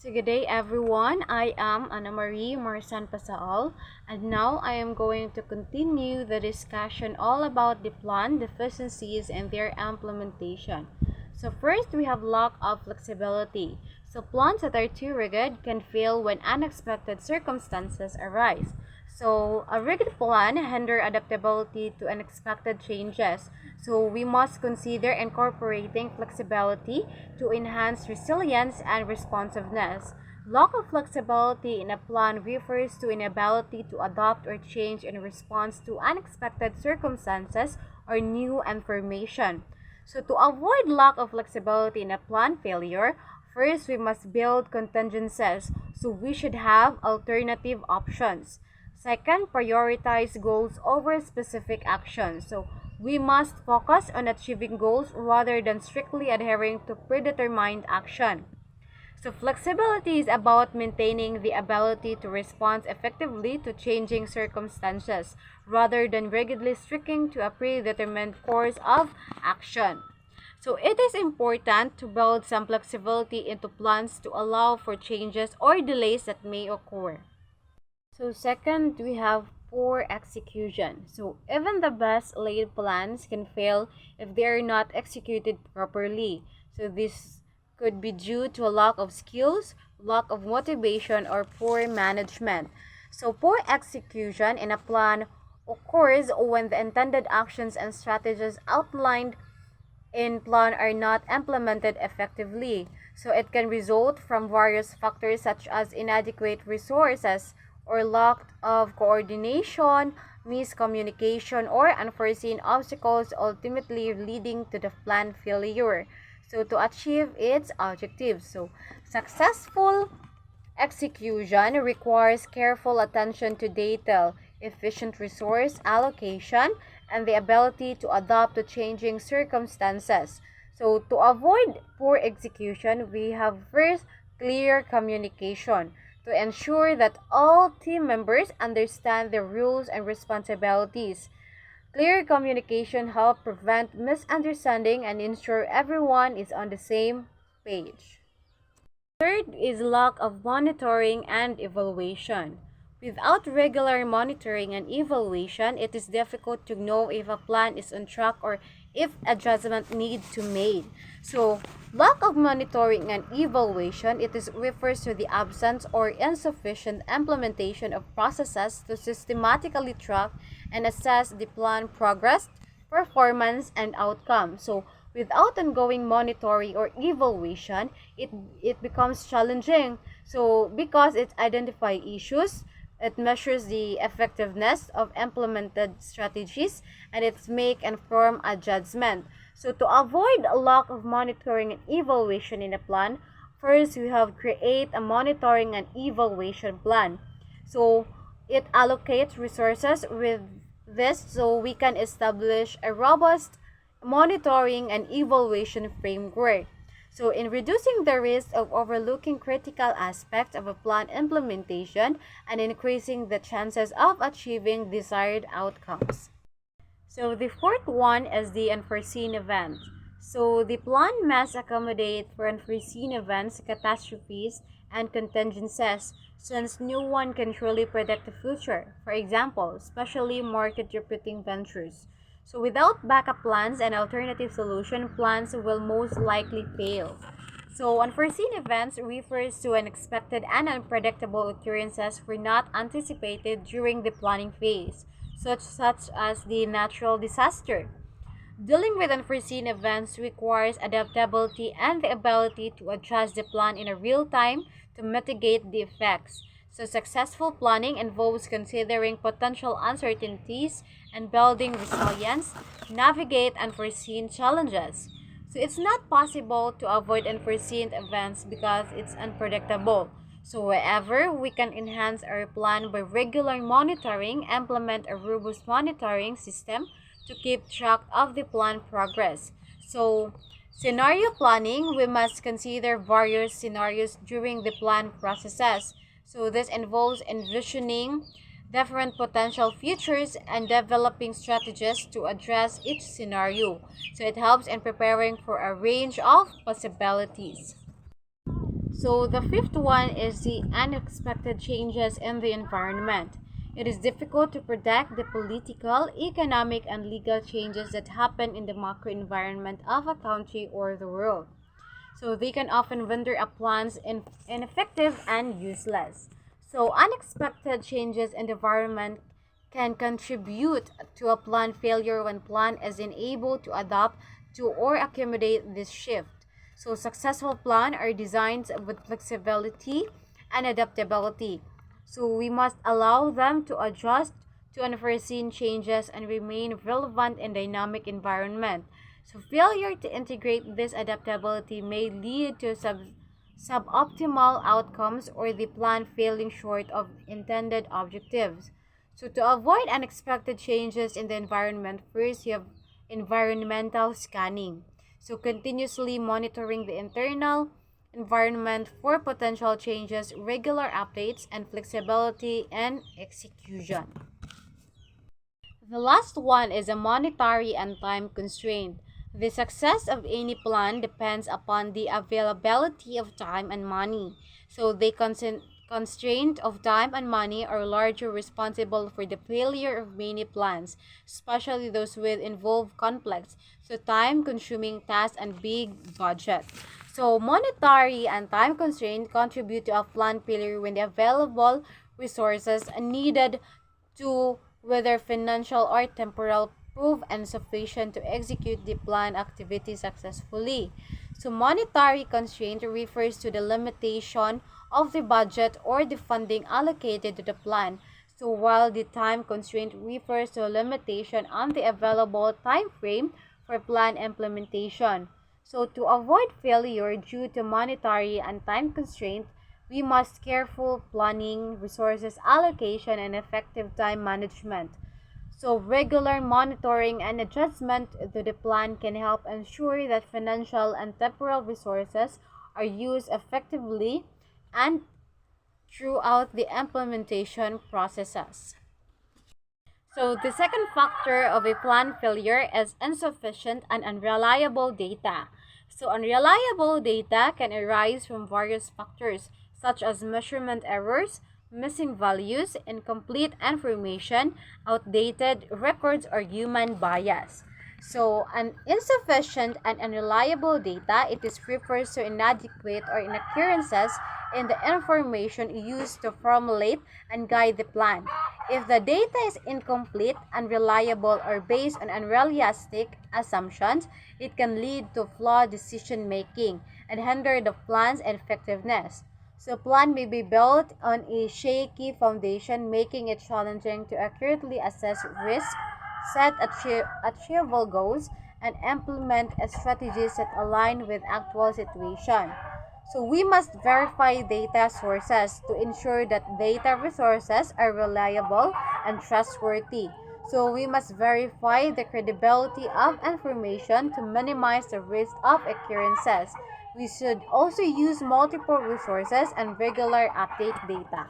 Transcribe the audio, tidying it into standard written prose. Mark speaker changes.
Speaker 1: So good day everyone, I am Ana Marie Marsan Pasaal, and now I am going to continue the discussion all about the plan deficiencies and their implementation. So first we have lack of flexibility. So plans that are too rigid can fail when unexpected circumstances arise. So a rigid plan hinder adaptability to unexpected changes. So we must consider incorporating flexibility to enhance resilience and responsiveness. Lack of flexibility in a plan refers to inability to adapt or change in response to unexpected circumstances or new information. So to avoid lack of flexibility in a plan failure, first we must build contingencies. So we should have alternative options. Second, prioritize goals over specific actions. So we must focus on achieving goals rather than strictly adhering to predetermined action. So flexibility is about maintaining the ability to respond effectively to changing circumstances rather than rigidly sticking to a predetermined course of action. So it is important to build some flexibility into plans to allow for changes or delays that may occur. So second, we have poor execution. So even the best laid plans can fail if they are not executed properly. So this could be due to a lack of skills, lack of motivation, or poor management. So poor execution in a plan occurs when the intended actions and strategies outlined in plan are not implemented effectively. So it can result from various factors such as inadequate resources or lack of coordination, miscommunication, or unforeseen obstacles, ultimately leading to the plan failure. So to achieve its objectives. So successful execution requires careful attention to detail, efficient resource allocation, and the ability to adapt to changing circumstances. So, to avoid poor execution, we have first clear communication to ensure that all team members understand the rules and responsibilities. Clear communication helps prevent misunderstanding and ensure everyone is on the same page. Third is lack of monitoring and evaluation. Without regular monitoring and evaluation, it is difficult to know if a plan is on track or if adjustment needs to be made. So, lack of monitoring and evaluation, refers to the absence or insufficient implementation of processes to systematically track and assess the plan progress, performance, and outcome. So, without ongoing monitoring or evaluation, it becomes challenging. So, because it identifies issues, it measures the effectiveness of implemented strategies, and it make informed adjustment. So, to avoid a lack of monitoring and evaluation in a plan, first we have create a monitoring and evaluation plan. So, it allocates resources with this so we can establish a robust monitoring and evaluation framework. So, in reducing the risk of overlooking critical aspects of a plan implementation and increasing the chances of achieving desired outcomes. So, the fourth one is the unforeseen event. So, the plan must accommodate for unforeseen events, catastrophes, and contingencies since no one can truly predict the future. For example, especially market repeating ventures. So without backup plans and alternative solution, plans will most likely fail. So unforeseen events refers to unexpected and unpredictable occurrences were not anticipated during the planning phase, such as the natural disaster. Dealing with unforeseen events requires adaptability and the ability to adjust the plan in a real time to mitigate the effects. So, successful planning involves considering potential uncertainties and building resilience, navigate unforeseen challenges. So, it's not possible to avoid unforeseen events because it's unpredictable. So, however, we can enhance our plan by regular monitoring, implement a robust monitoring system to keep track of the plan progress. So, scenario planning, we must consider various scenarios during the plan processes. So, this involves envisioning different potential futures and developing strategies to address each scenario. So, it helps in preparing for a range of possibilities. So the fifth one is the unexpected changes in the environment. It is difficult to predict the political, economic, and legal changes that happen in the macro environment of a country or the world. So they can often render a plans ineffective and useless. So unexpected changes in the environment can contribute to a plan failure when plan is unable to adapt to or accommodate this shift. So successful plan are designed with flexibility and adaptability. So we must allow them to adjust to unforeseen changes and remain relevant in dynamic environment. So failure to integrate this adaptability may lead to suboptimal outcomes or the plan failing short of intended objectives. So to avoid unexpected changes in the environment, first you have environmental scanning. So continuously monitoring the internal environment for potential changes, regular updates, and flexibility in execution. The last one is a monetary and time constraint. The success of any plan depends upon the availability of time and money. So the constraint of time and money are largely responsible for the failure of many plans, especially those with involve complex, so time-consuming tasks and big budget. So monetary and time constraint contribute to a plan failure when the available resources needed to whether financial or temporal prove insufficient to execute the planned activity successfully. So monetary constraint refers to the limitation of the budget or the funding allocated to the plan. So while the time constraint refers to a limitation on the available time frame for plan implementation. So to avoid failure due to monetary and time constraint, we must careful planning, resources allocation, and effective time management. So regular monitoring and adjustment to the plan can help ensure that financial and temporal resources are used effectively and throughout the implementation processes. So the second factor of a plan failure is insufficient and unreliable data. So unreliable data can arise from various factors such as measurement errors, missing values, incomplete information, outdated records, or human bias. So an insufficient and unreliable data, it is refers to inadequate or inaccuracies in the information used to formulate and guide the plan. If the data is incomplete, unreliable, or based on unrealistic assumptions, it can lead to flawed decision making and hinder the plan's effectiveness. So plan may be built on a shaky foundation, making it challenging to accurately assess risk, set achievable goals, and implement strategies that align with actual situation. So we must verify data sources to ensure that data resources are reliable and trustworthy. So we must verify the credibility of information to minimize the risk of occurrences. We should also use multiple resources and regular update data.